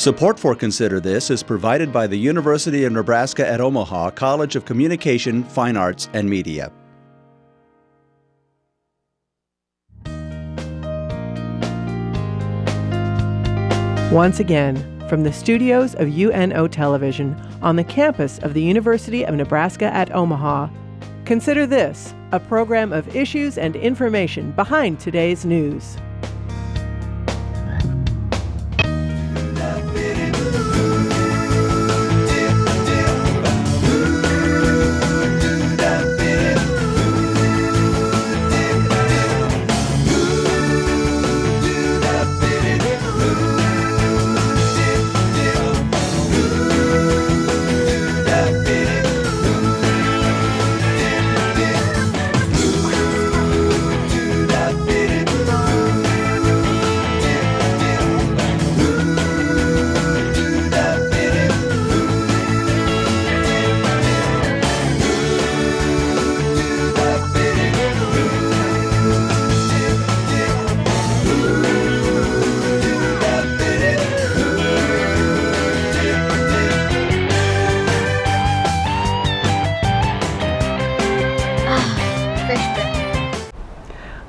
Support for Consider This is provided by the University of Nebraska at Omaha College of Communication, Fine Arts, and Media. Once again, from the studios of UNO Television on the campus of the University of Nebraska at Omaha, Consider This, a program of issues and information behind today's news.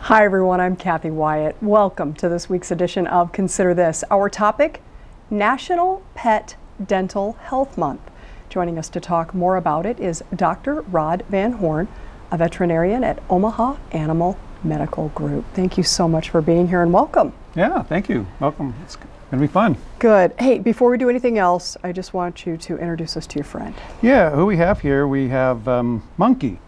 Hi everyone, I'm Kathy Wyatt. Welcome to this week's edition of Consider This. Our topic, National Pet Dental Health Month. Joining us to talk more about it is Dr. Rod Van Horn, a veterinarian at Omaha Animal Medical Group. Thank you so much for being here and welcome. Yeah, thank you. Welcome. It's going to be fun. Good. Hey, before we do anything else, I just want you to introduce us to your friend. Yeah, who we have here, we have Monkey.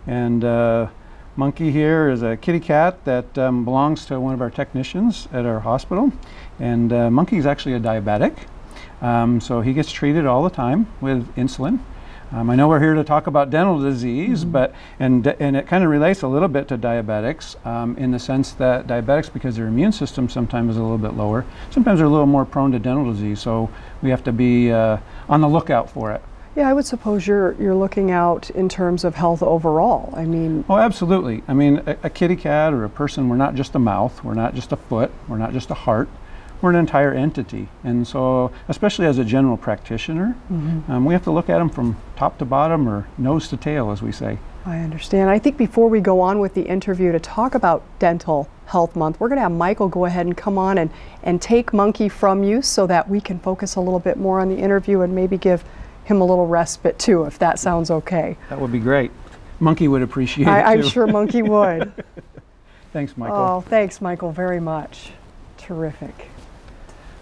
And Monkey here is a kitty cat that belongs to one of our technicians at our hospital. And Monkey is actually a diabetic. So he gets treated all the time with insulin. I know we're here to talk about dental disease, but and it kind of relates a little bit to diabetics in the sense that diabetics, because their immune system sometimes is a little bit lower, sometimes they're a little more prone to dental disease. So we have to be on the lookout for it. Yeah, I would suppose you're looking out in terms of health overall. I mean... Oh, absolutely. I mean, a kitty cat or a person, we're not just a mouth, we're not just a foot, we're not just a heart, we're an entire entity. And so, especially as a general practitioner, we have to look at them from top to bottom or nose to tail, as we say. I understand. I think before we go on with the interview to talk about Dental Health Month, we're going to have Michael go ahead and come on and take Monkey from you so that we can focus a little bit more on the interview and maybe give him a little respite too, if that sounds okay. That would be great. Monkey would appreciate it too. I'm sure Monkey would. Thanks, Michael. Oh, thanks, Michael, very much. Terrific.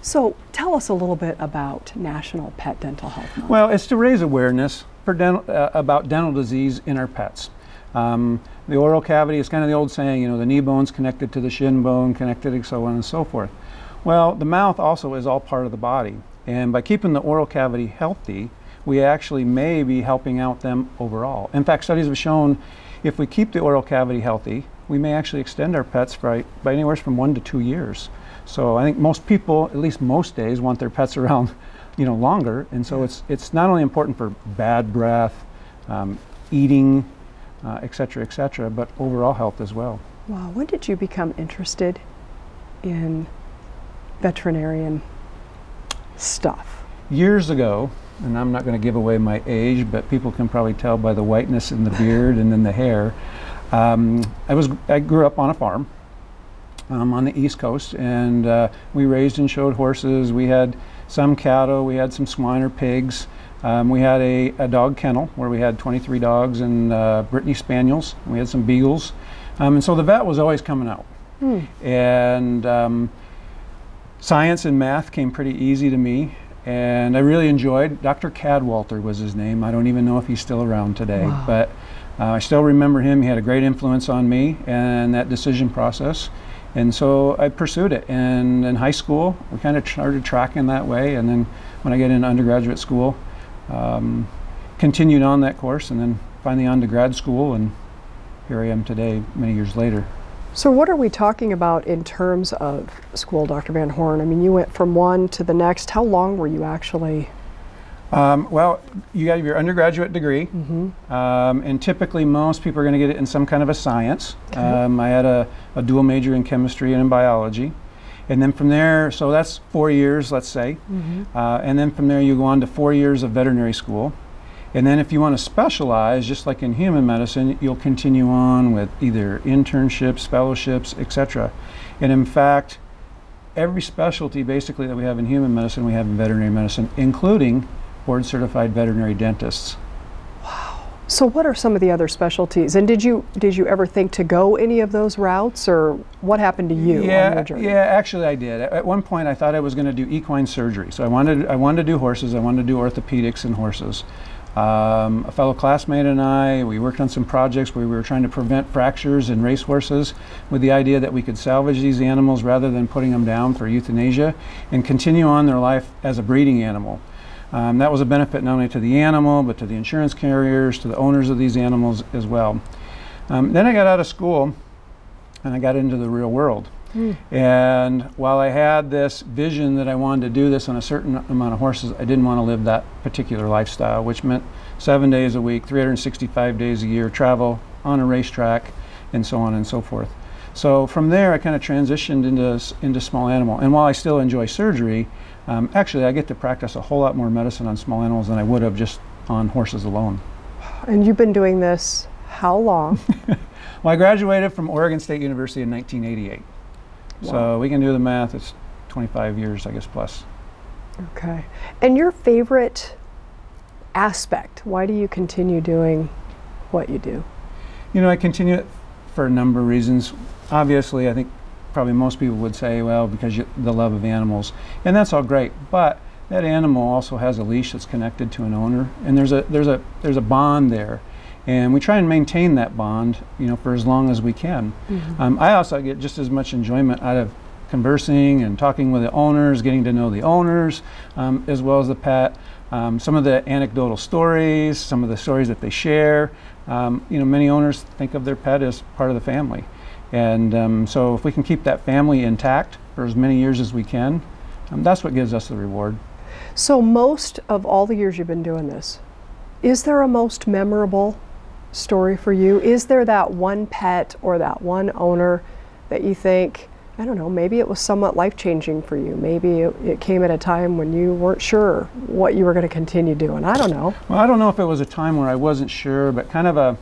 So tell us a little bit about National Pet Dental Health Month. Well, it's to raise awareness for about dental disease in our pets. The oral cavity is kind of the old saying, you know, the knee bone's connected to the shin bone, connected, so on and so forth. Well, the mouth also is all part of the body. And by keeping the oral cavity healthy, we actually may be helping out them overall. In fact, studies have shown if we keep the oral cavity healthy, we may actually extend our pets by anywhere from 1 to 2 years. So I think most people, at least most days, want their pets around, you know, longer. And so it's not only important for bad breath, eating, et cetera, but overall health as well. Wow, when did you become interested in veterinarian stuff? Years ago, and I'm not going to give away my age, but people can probably tell by the whiteness in the beard and then the hair. I grew up on a farm on the East Coast, and we raised and showed horses. We had some cattle, we had some swine or pigs. We had a dog kennel where we had 23 dogs and Brittany Spaniels. We had some beagles. And so the vet was always coming out. And science and math came pretty easy to me. And I really enjoyed, Dr. Cadwalter was his name. I don't even know if he's still around today, but I still remember him. He had a great influence on me and that decision process. And so I pursued it. And in high school, we kind of started tracking that way. And then when I got into undergraduate school, continued on that course and then finally on to grad school. And here I am today, many years later. So what are we talking about in terms of school, Dr. Van Horn? I mean, you went from one to the next. How long were you actually? Well, you got your undergraduate degree, and typically most people are going to get it in some kind of a science. I had a dual major in chemistry and in biology. And then from there, so that's 4 years, let's say. And then from there you go on to 4 years of veterinary school. And then if you want to specialize, just like in human medicine, you'll continue on with either internships, fellowships, etc. And in fact, every specialty basically that we have in human medicine, we have in veterinary medicine, including board-certified veterinary dentists. So what are some of the other specialties? And did you ever think to go any of those routes, or what happened to you on your journey? Yeah, actually I did. At one point I thought I was going to do equine surgery. So I wanted to do horses. I wanted to do orthopedics and horses. A fellow classmate and I, we worked on some projects where we were trying to prevent fractures in racehorses with the idea that we could salvage these animals rather than putting them down for euthanasia and continue on their life as a breeding animal. That was a benefit not only to the animal, but to the insurance carriers, to the owners of these animals as well. Then I got out of school and I got into the real world. And while I had this vision that I wanted to do this on a certain amount of horses, I didn't want to live that particular lifestyle, which meant 7 days a week, 365 days a year, travel on a racetrack, and so on and so forth. So from there, I kind of transitioned into small animal. And while I still enjoy surgery, actually I get to practice a whole lot more medicine on small animals than I would have just on horses alone. And you've been doing this how long? Well, I graduated from Oregon State University in 1988. Wow. So we can do the math, it's 25 years, I guess, plus. Okay. And your favorite aspect, why do you continue doing what you do? You know, I continue it for a number of reasons. Obviously, I think probably most people would say, well, because the love of animals, and that's all great, but that animal also has a leash that's connected to an owner, and there's a bond there, and we try and maintain that bond, you know, for as long as we can. I also get just as much enjoyment out of conversing and talking with the owners, getting to know the owners, as well as the pet. Some of the anecdotal stories, some of the stories that they share. You know, many owners think of their pet as part of the family. And so if we can keep that family intact for as many years as we can, that's what gives us the reward. So most of all the years you've been doing this, is there a most memorable story for you? Is there that one pet or that one owner that you think, I don't know, maybe it was somewhat life-changing for you. Maybe it came at a time when you weren't sure what you were going to continue doing. I don't know. Well, I don't know if it was a time where I wasn't sure, but kind of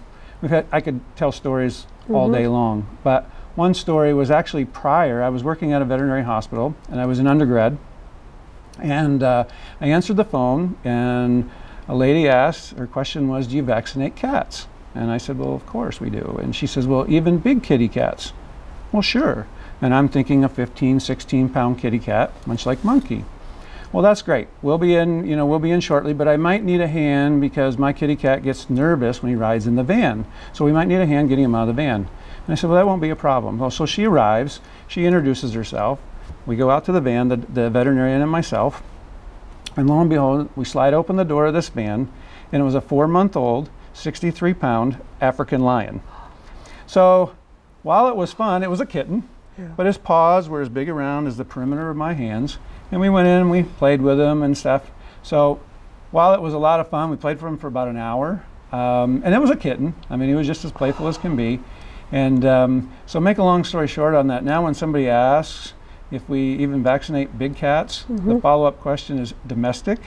I could tell stories all day long. But one story was actually prior. I was working at a veterinary hospital, and I was an undergrad. And I answered the phone, and a lady asked, her question was, do you vaccinate cats? And I said, well, of course we do. And she says, well, even big kitty cats? Well, sure. And I'm thinking a 15, 16-pound kitty cat, much like Monkey. Well, that's great. We'll be in shortly, but I might need a hand because my kitty cat gets nervous when he rides in the van. So we might need a hand getting him out of the van. And I said, well, that won't be a problem. Well, so she arrives, she introduces herself. We go out to the van, the veterinarian and myself, and lo and behold, we slide open the door of this van, and it was a 4-month-old, 63-pound African lion. So while it was fun, it was a kitten, but his paws were as big around as the perimeter of my hands. And we went in and we played with him and stuff. So while it was a lot of fun, we played for him for about an hour. And it was a kitten. I mean, he was just as playful as can be. And so make a long story short on that, now when somebody asks if we even vaccinate big cats, the follow-up question is domestic.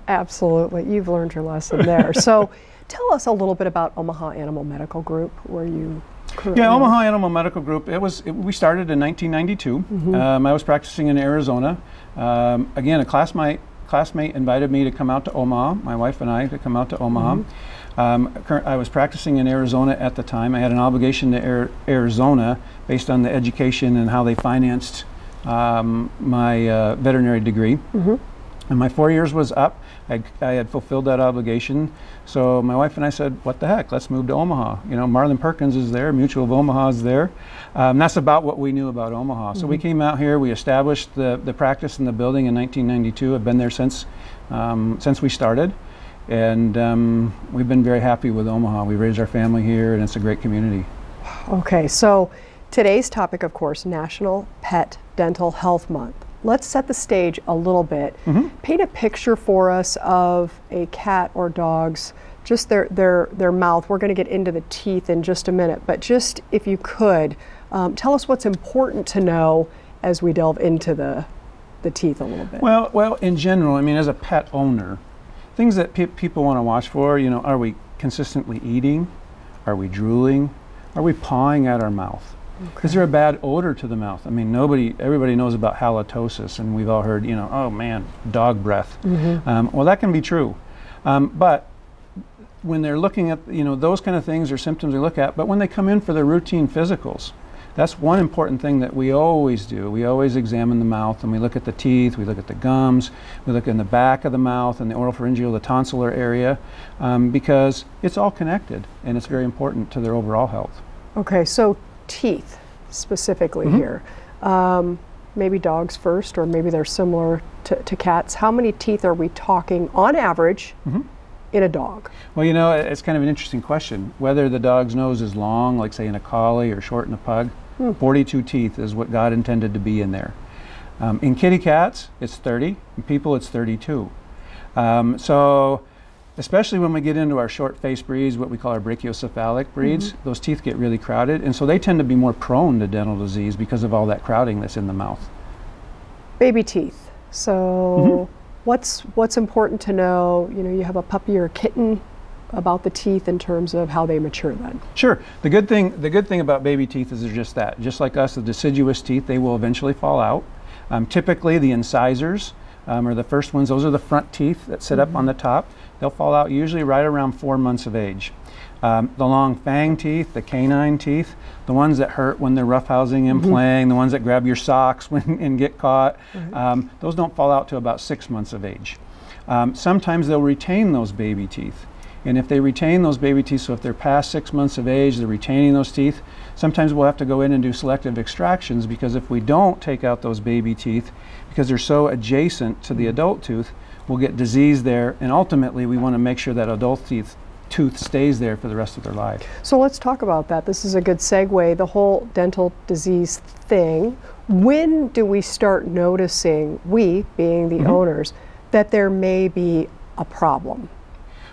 Absolutely. You've learned your lesson there. So tell us a little bit about Omaha Animal Medical Group, where you currently Yeah, Omaha Animal Medical Group, we started in 1992. I was practicing in Arizona. Again, a classmate invited me to come out to Omaha, my wife and I, to come out to Omaha. I was practicing in Arizona at the time. I had an obligation to Arizona based on the education and how they financed my veterinary degree. And my 4 years was up. I had fulfilled that obligation. So my wife and I said, what the heck, let's move to Omaha. You know, Marlin Perkins is there, Mutual of Omaha is there. That's about what we knew about Omaha. So we came out here, we established the practice in the building in 1992. I've been there since we started. And we've been very happy with Omaha. We raised our family here, and it's a great community. Okay, so today's topic, of course, National Pet Dental Health Month. Let's set the stage a little bit. Paint a picture for us of a cat or dog's, just their mouth. We're going to get into the teeth in just a minute, but just if you could, Tell us what's important to know as we delve into the teeth a little bit. Well, in general, I mean, as a pet owner, things that people want to watch for, are we consistently eating? Are we drooling? Are we pawing at our mouth? Okay. Is there a bad odor to the mouth? I mean, everybody knows about halitosis, and we've all heard, oh man, dog breath. Well, that can be true. But when they're looking at, those kind of things or symptoms they look at, but when they come in for their routine physicals, that's one important thing that we always do. We always examine the mouth, and we look at the teeth, we look at the gums, we look in the back of the mouth and the oropharyngeal, the tonsillar area, because it's all connected, and it's very important to their overall health. Okay, so teeth specifically here. Maybe dogs first, or maybe they're similar to cats. How many teeth are we talking on average in a dog? Well, it's kind of an interesting question. Whether the dog's nose is long, like say in a collie, or short in a pug, 42 teeth is what God intended to be in there. In kitty cats, it's 30. In people, it's 32. So especially when we get into our short-faced breeds, what we call our brachiocephalic breeds, those teeth get really crowded, and so they tend to be more prone to dental disease because of all that crowding that's in the mouth. Baby teeth. So what's important to know? You have a puppy or a kitten, about the teeth in terms of how they mature then. Sure. The good thing about baby teeth is they're just that. Just like us, the deciduous teeth, they will eventually fall out. Typically the incisors are the first ones. Those are the front teeth that sit up on the top. They'll fall out usually right around 4 months of age. The long fang teeth, the canine teeth, the ones that hurt when they're roughhousing and playing, the ones that grab your socks and get caught, those don't fall out to about 6 months of age. Sometimes they'll retain those baby teeth. And if they retain those baby teeth, so if they're past 6 months of age, they're retaining those teeth, sometimes we'll have to go in and do selective extractions, because if we don't take out those baby teeth, because they're so adjacent to the adult tooth, we'll get disease there, and ultimately we want to make sure that adult tooth stays there for the rest of their life. So let's talk about that. This is a good segue, the whole dental disease thing. When do we start noticing, we being the owners, that there may be a problem?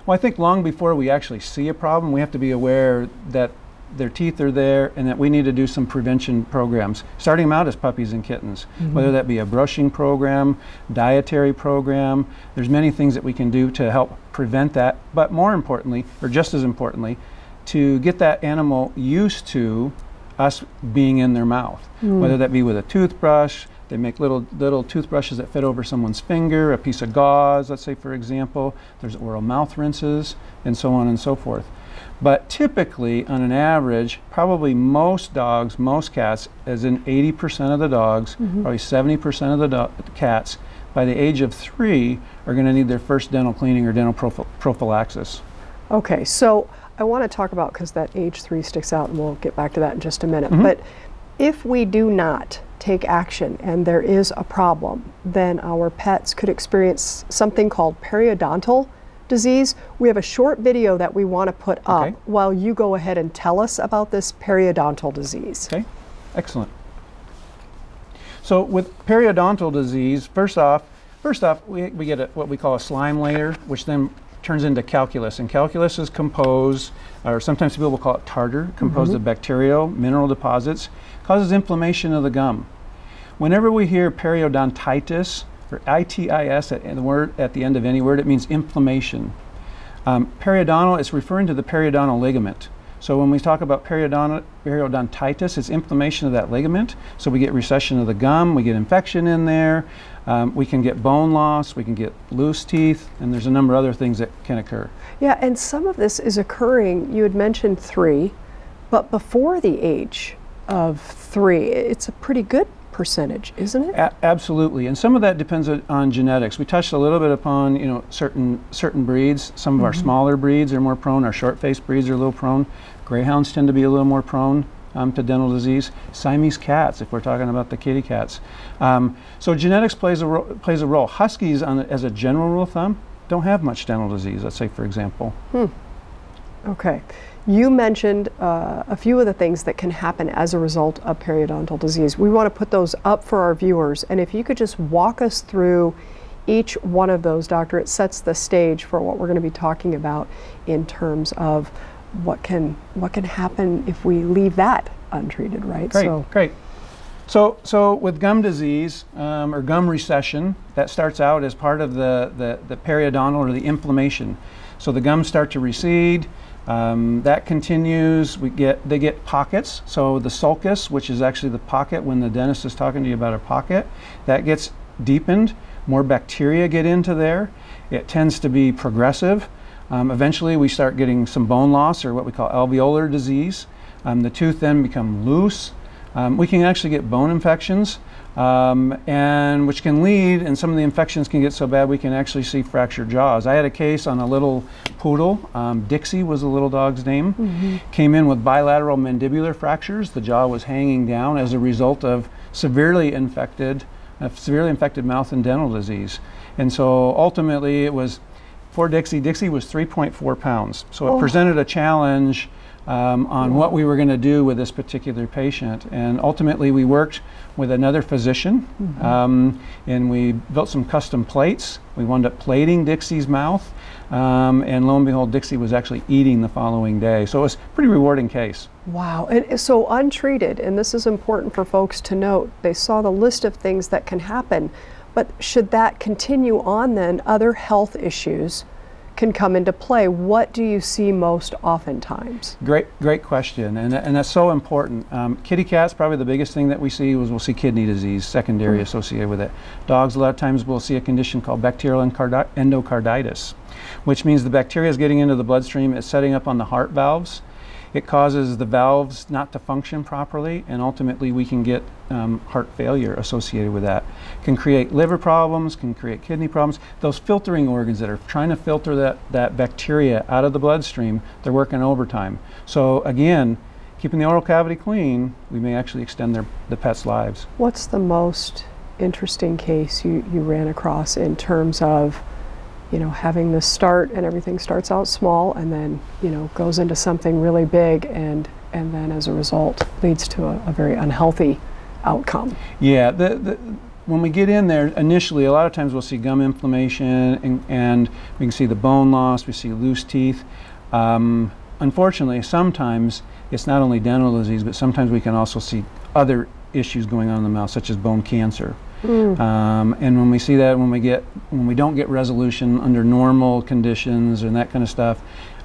Well, I think long before we actually see a problem, we have to be aware that their teeth are there and that we need to do some prevention programs, starting them out as puppies and kittens, whether that be a brushing program, dietary program. There's many things that we can do to help prevent that, but more importantly, or just as importantly, to get that animal used to us being in their mouth, whether that be with a toothbrush. They make little toothbrushes that fit over someone's finger, a piece of gauze, let's say, for example. There's oral mouth rinses, and so on and so forth. But typically, on an average, probably most dogs, most cats, as in 80% of the dogs, probably 70% of the cats, by the age of 3, are going to need their first dental cleaning or dental prophylaxis. Okay, so I want to talk about, because that age 3 sticks out, and we'll get back to that in just a minute. But if we do not take action and there is a problem, then our pets could experience something called periodontal disease. We have a short video that we want to put up while you go ahead and tell us about this periodontal disease. Okay, excellent. So with periodontal disease, first off, we get what we call a slime layer, which then turns into calculus. And calculus is composed, or sometimes people will call it tartar, composed of bacterial, mineral deposits, causes inflammation of the gum. Whenever we hear periodontitis, or itis at the end of any word, it means inflammation. Periodontal is referring to the periodontal ligament. So when we talk about periodontitis, it's inflammation of that ligament. So we get recession of the gum, we get infection in there, we can get bone loss, we can get loose teeth, and there's a number of other things that can occur. Yeah, and some of this is occurring, you had mentioned 3, but before the age of 3, it's a pretty good percentage, isn't it? Absolutely, and some of that depends on genetics. We touched a little bit upon, certain breeds. Some of our smaller breeds are more prone. Our short-faced breeds are a little prone. Greyhounds tend to be a little more prone to dental disease. Siamese cats, if we're talking about the kitty cats. So genetics plays a role. Huskies, as a general rule of thumb, don't have much dental disease, let's say, for example. Okay. You mentioned a few of the things that can happen as a result of periodontal disease. We want to put those up for our viewers, and if you could just walk us through each one of those, Doctor, it sets the stage for what we're going to be talking about in terms of what can happen if we leave that untreated, right? Great. So with gum disease or gum recession, that starts out as part of the periodontal or the inflammation. So the gums start to recede. That continues. They get pockets. So the sulcus, which is actually the pocket when the dentist is talking to you about a pocket, that gets deepened. More bacteria get into there. It tends to be progressive. Eventually we start getting some bone loss, or what we call alveolar disease. The tooth then become loose. We can actually get bone infections, and which can lead, and some of the infections can get so bad we can actually see fractured jaws. I had a case on a little poodle. Dixie was the little dog's name. Came in with bilateral mandibular fractures. The jaw was hanging down as a result of severely infected mouth and dental disease. And so ultimately it was, for Dixie was 3.4 pounds. So it presented a challenge on what we were going to do with this particular patient. And ultimately we worked with another physician, and we built some custom plates. We wound up plating Dixie's mouth, and lo and behold, Dixie was actually eating the following day. So it was a pretty rewarding case. Wow. And so untreated, and this is important for folks to note, they saw the list of things that can happen, but should that continue on, then other health issues can come into play. What do you see most oftentimes? Great question, and that's so important. Kitty cats, probably the biggest thing that we see is we'll see kidney disease secondary associated with it. Dogs, a lot of times we'll see a condition called bacterial endocarditis, which means the bacteria is getting into the bloodstream, it's setting up on the heart valves. It causes the valves not to function properly, and ultimately we can get heart failure associated with that. Can create liver problems, can create kidney problems. Those filtering organs that are trying to filter that bacteria out of the bloodstream, they're working overtime. So again, keeping the oral cavity clean, we may actually extend the pet's lives. What's the most interesting case you ran across in terms of, having this start and everything starts out small and then, goes into something really big and then as a result leads to a very unhealthy outcome? Yeah, when we get in there, initially, a lot of times we'll see gum inflammation and we can see the bone loss, we see loose teeth. Unfortunately, sometimes it's not only dental disease, but sometimes we can also see other issues going on in the mouth, such as bone cancer. And when we see that, when we don't get resolution under normal conditions and that kind of stuff,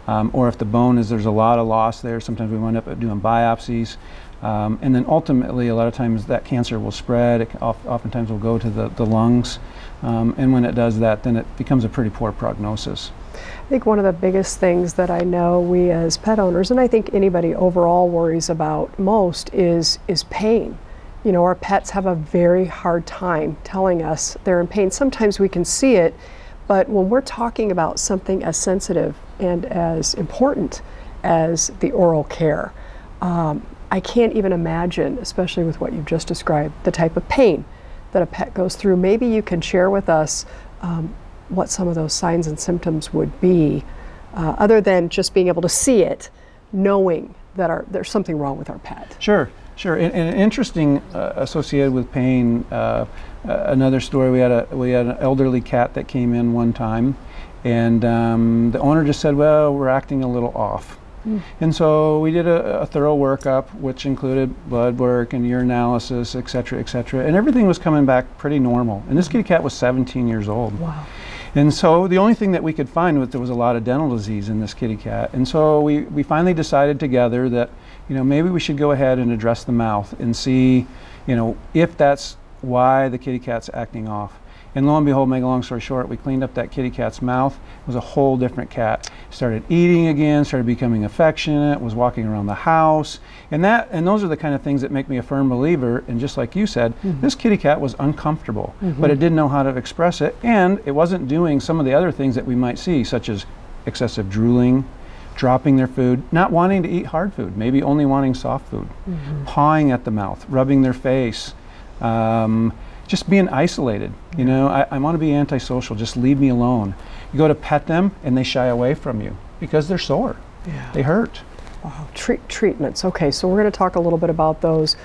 or if the bone there's a lot of loss there, sometimes we wind up doing biopsies. And then ultimately, a lot of times that cancer will spread. It oftentimes will go to the lungs. And when it does that, then it becomes a pretty poor prognosis. I think one of the biggest things that I know we as pet owners, and I think anybody overall worries about most, is pain. Our pets have a very hard time telling us they're in pain. Sometimes we can see it, but when we're talking about something as sensitive and as important as the oral care, I can't even imagine, especially with what you've just described, the type of pain that a pet goes through. Maybe you can share with us what some of those signs and symptoms would be, other than just being able to see it, knowing that there's something wrong with our pet. Sure. And interesting associated with pain, another story, we had an elderly cat that came in one time, and the owner just said, well, we're acting a little off. And so we did a thorough workup, which included blood work and urinalysis, et cetera, and everything was coming back pretty normal. And this kitty cat was 17 years old. Wow. And so the only thing that we could find was there was a lot of dental disease in this kitty cat. And so we finally decided together that, maybe we should go ahead and address the mouth and see, if that's why the kitty cat's acting off. And lo and behold, make a long story short, we cleaned up that kitty cat's mouth. It was a whole different cat. Started eating again, started becoming affectionate, was walking around the house. And those are the kind of things that make me a firm believer. And just like you said, this kitty cat was uncomfortable, but it didn't know how to express it. And it wasn't doing some of the other things that we might see, such as excessive drooling, dropping their food, not wanting to eat hard food, maybe only wanting soft food, pawing at the mouth, rubbing their face, just being isolated. I want to be antisocial, just leave me alone. You go to pet them and they shy away from you because they're sore. Yeah. They hurt. Wow. Treatments. Okay, so we're going to talk a little bit about those.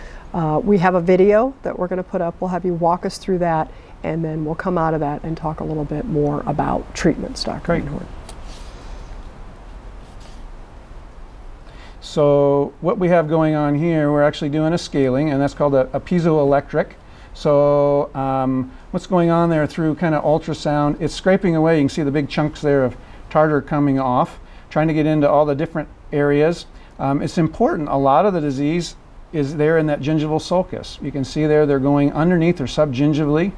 We have a video that we're going to put up. We'll have you walk us through that, and then we'll come out of that and talk a little bit more about treatments, Dr. Great. Einhorn. So what we have going on here, we're actually doing a scaling, and that's called a piezoelectric. So what's going on there through kind of ultrasound, it's scraping away. You can see the big chunks there of tartar coming off, trying to get into all the different areas. It's important, a lot of the disease is there in that gingival sulcus. You can see there they're going underneath or subgingivally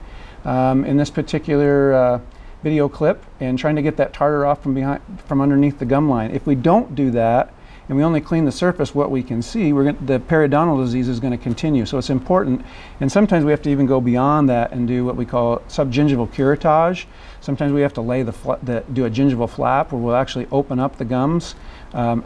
in this particular video clip, and trying to get that tartar off from underneath the gum line. If we don't do that and we only clean the surface, what we can see, the periodontal disease is going to continue. So it's important, and sometimes we have to even go beyond that and do what we call subgingival curettage. Sometimes we have to lay do a gingival flap, where we'll actually open up the gums,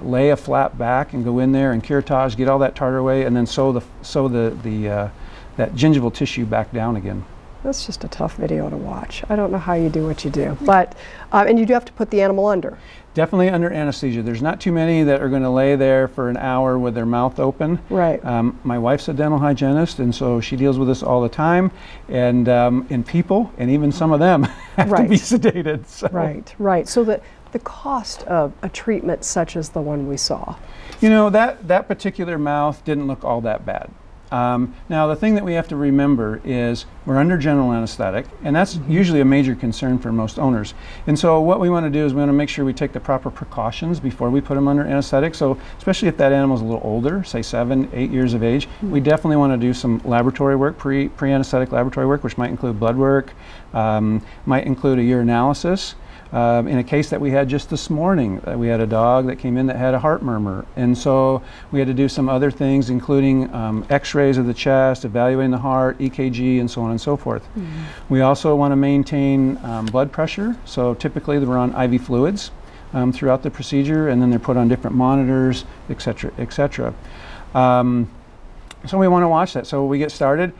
lay a flap back and go in there and curettage, get all that tartar away, and then sew that gingival tissue back down again. That's just a tough video to watch. I don't know how you do what you do, but and you do have to put the animal under. Definitely under anesthesia. There's not too many that are going to lay there for an hour with their mouth open. Right. My wife's a dental hygienist, and so she deals with this all the time, and people, and even some of them have to be sedated. So. Right. So the cost of a treatment such as the one we saw. You know, that particular mouth didn't look all that bad. Now, the thing that we have to remember is we're under general anesthetic, and that's usually a major concern for most owners. And so what we want to do is we want to make sure we take the proper precautions before we put them under anesthetic. So especially if that animal's a little older, say 7, 8 years of age, we definitely want to do some laboratory work, pre-anesthetic laboratory work, which might include blood work, might include a urinalysis. In a case that we had just this morning, we had a dog that came in that had a heart murmur, and so we had to do some other things, including x-rays of the chest, evaluating the heart, EKG, and so on and so forth. We also want to maintain blood pressure, so typically we're on IV fluids throughout the procedure, and then they're put on different monitors, etc., etc. So we want to watch that. So we get started.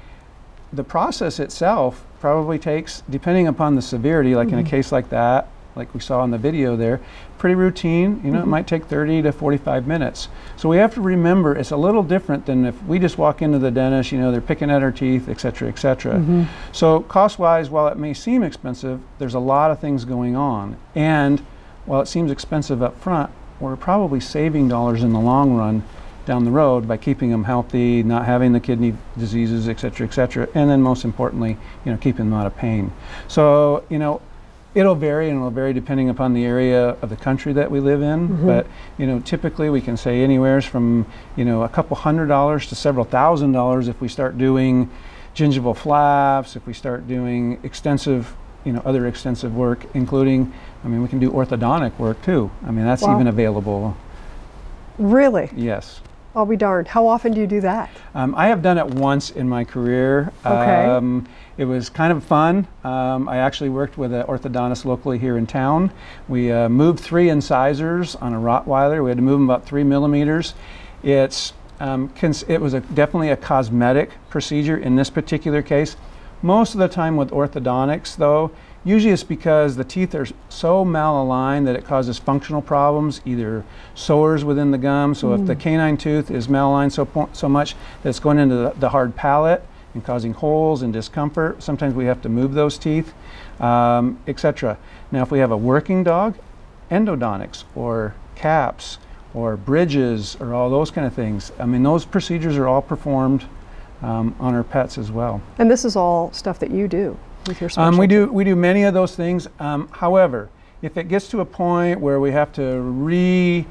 The process itself probably takes, depending upon the severity, like in a case like that, like we saw in the video there, pretty routine. You know, it might take 30 to 45 minutes. So we have to remember it's a little different than if we just walk into the dentist, you know, they're picking at our teeth, et cetera, et cetera. So cost-wise, while it may seem expensive, there's a lot of things going on. And while it seems expensive up front, we're probably saving dollars in the long run down the road by keeping them healthy, not having the kidney diseases, et cetera, and then most importantly, you know, keeping them out of pain. So, you know, it'll vary, and it'll vary depending upon the area of the country that we live in. But, you know, typically we can say anywhere from, you know, a couple $100s to several $1,000s if we start doing gingival flaps, if we start doing extensive, you know, other extensive work, including, I mean, we can do orthodontic work too. I mean, that's even available. Really? Yes. I'll be darned. How often do you do that? I have done it once in my career. Okay. It was kind of fun. I actually worked with an orthodontist locally here in town. We moved 3 incisors on a Rottweiler. We had to move them about 3 millimeters. It was definitely a cosmetic procedure in this particular case. Most of the time with orthodontics, though, usually it's because the teeth are so malaligned that it causes functional problems, either sores within the gum. So if the canine tooth is malaligned so much that it's going into the hard palate and causing holes and discomfort, sometimes we have to move those teeth, etc. Now, if we have a working dog, endodontics or caps or bridges or all those kind of things, I mean, those procedures are all performed on our pets as well. And this is all stuff that you do with your specialty? We do many of those things. However, if it gets to a point where we have to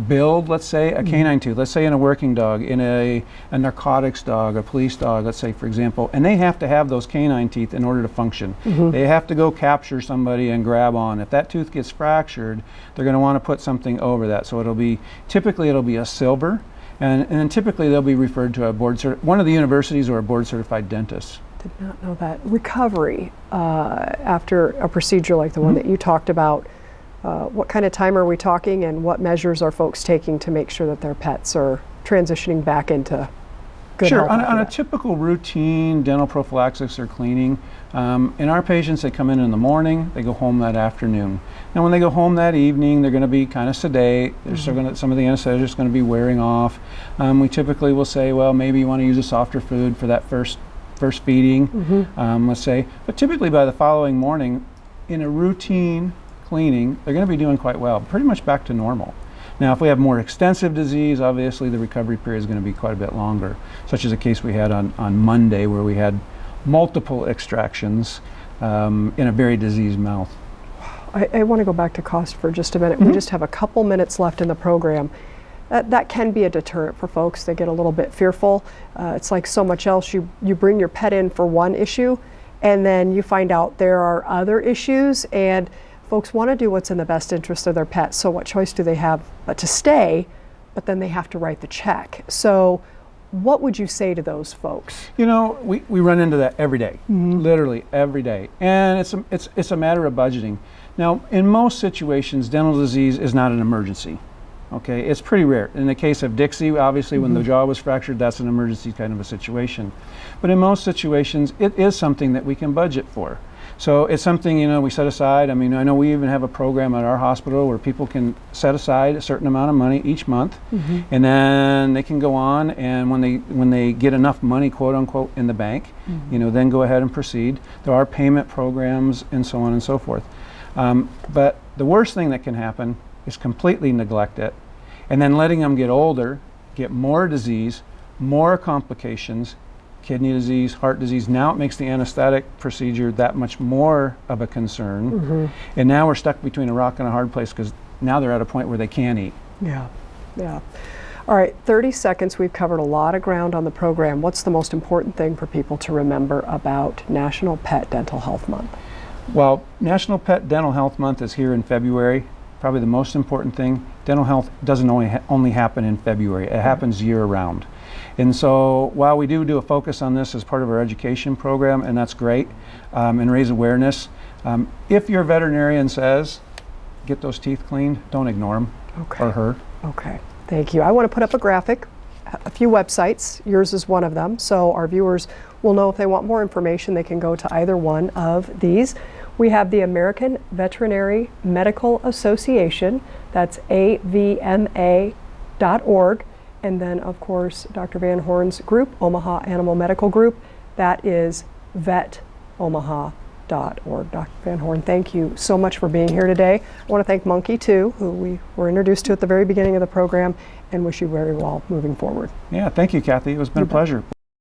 build, let's say, a canine tooth, let's say in a working dog, in a narcotics dog, a police dog, let's say, for example, and they have to have those canine teeth in order to function. They have to go capture somebody and grab on. If that tooth gets fractured, they're going to want to put something over that. So typically it'll be a silver, and then typically they'll be referred to one of the universities or a board-certified dentist. Did not know that. Recovery after a procedure like the one that you talked about, what kind of time are we talking, and what measures are folks taking to make sure that their pets are transitioning back into good health? Sure. On a typical routine dental prophylaxis or cleaning, in our patients, they come in the morning, they go home that afternoon. Now when they go home that evening, they're going to be kind of sedate. They're still going to, some of the anesthesia is going to be wearing off. We typically will say, well, maybe you want to use a softer food for that first feeding, let's say. But typically by the following morning, in a routine cleaning, they're going to be doing quite well, pretty much back to normal. Now, if we have more extensive disease, obviously the recovery period is going to be quite a bit longer, such as a case we had on Monday where we had multiple extractions in a very diseased mouth. I want to go back to cost for just a minute. We just have a couple minutes left in the program. That can be a deterrent for folks. They get a little bit fearful. It's like so much else. You bring your pet in for one issue, and then you find out there are other issues, and folks want to do what's in the best interest of their pet. So what choice do they have but to stay, but then they have to write the check? So what would you say to those folks? You know, we run into that every day, literally every day. And it's a matter of budgeting. Now, in most situations, dental disease is not an emergency. Okay, it's pretty rare. In the case of Dixie, obviously when the jaw was fractured, that's an emergency kind of a situation. But in most situations, it is something that we can budget for. So it's something, you know, we set aside. I mean, I know we even have a program at our hospital where people can set aside a certain amount of money each month, and then they can go on, and when they get enough money, quote unquote, in the bank, you know, then go ahead and proceed. There are payment programs and so on and so forth. But the worst thing that can happen is completely neglect it, and then letting them get older, get more disease, more complications, kidney disease, heart disease. Now it makes the anesthetic procedure that much more of a concern. And now we're stuck between a rock and a hard place because now they're at a point where they can't eat. Yeah. All right, 30 seconds. We've covered a lot of ground on the program. What's the most important thing for people to remember about National Pet Dental Health Month? Well, National Pet Dental Health Month is here in February. Probably the most important thing, dental health doesn't only happen in February. It happens year-round. And so while we do a focus on this as part of our education program, and that's great, and raise awareness, if your veterinarian says, get those teeth cleaned, don't ignore them or her. Okay, thank you. I want to put up a graphic, a few websites. Yours is one of them, so our viewers will know if they want more information, they can go to either one of these. We have the American Veterinary Medical Association, that's avma.org. And then, of course, Dr. Van Horn's group, Omaha Animal Medical Group, that is vetomaha.org. Dr. Van Horn, thank you so much for being here today. I want to thank Monkey, too, who we were introduced to at the very beginning of the program, and wish you very well moving forward. Yeah, thank you, Kathy. It's been a pleasure.